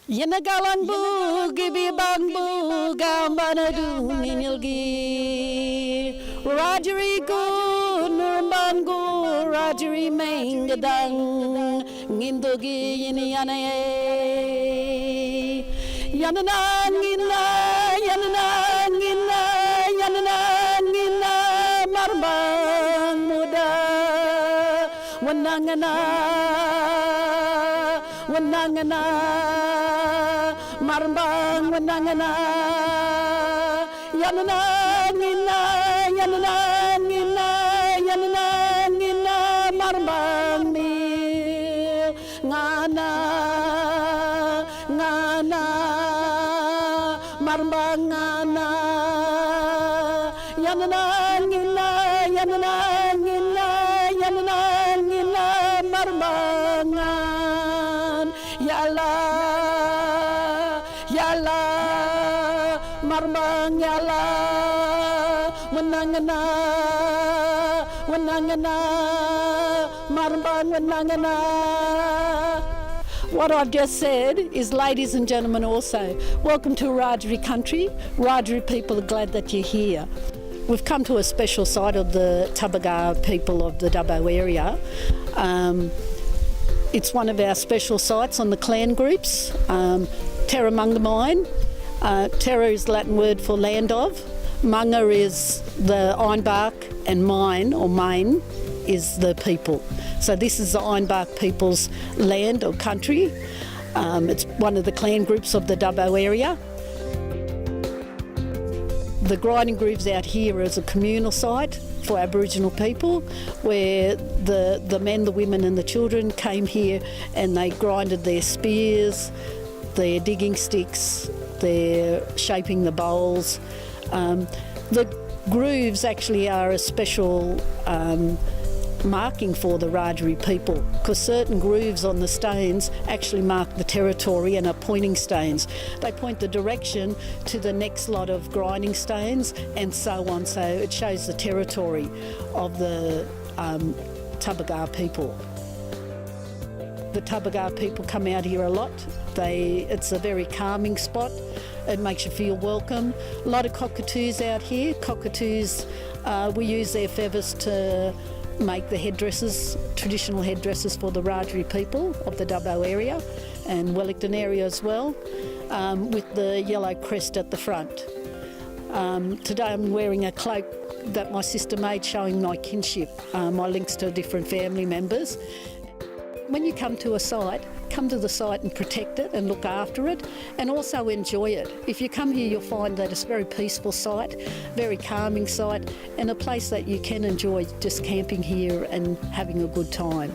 Yanagalan bu gibi bang bu gambana du ninilgi Rajari gu nurbangu Rajari mengadang ngindogi yini yanaye Yanana ngina marbang muda Wanangana Marambang wanangana yanana ngina marambang mi ngana marambang ngana yanana ngina marambang yalla marmang yalla wanangana marmang wanangana. What I've just said is, ladies and gentlemen, also welcome to Rajari country. Rajari people are glad that you're here. We've come to a special site of the Tubbo people of the Dubbo area. It's one of our special sites on the clan groups. Terra Munga Mine. Terra is Latin word for land of. Munga is the ironbark, and mine or main is the people. So this is the ironbark people's land or country. It's one of the clan groups of the Dubbo area. The grinding grooves out here is a communal site for Aboriginal people, where the men, the women and the children came here and they grinded their spears, their digging sticks, their shaping the bowls. The grooves actually are a special marking for the Rajari people, because certain grooves on the stones actually mark the territory and are pointing stones. They point the direction to the next lot of grinding stones and so on, so it shows the territory of the Tubbo people. The Tubbo people come out here a lot. It's a very calming spot. It makes you feel welcome. A lot of cockatoos out here. Cockatoos, we use their feathers to make the headdresses, traditional headdresses for the Rajari people of the Dubbo area and Wellington area as well, with the yellow crest at the front. Today I'm wearing a cloak that my sister made, showing my kinship, my links to different family members. When you come to a site, come to the site and protect it and look after it, and also enjoy it. If you come here, you'll find that it's a very peaceful site, very calming site, and a place that you can enjoy just camping here and having a good time.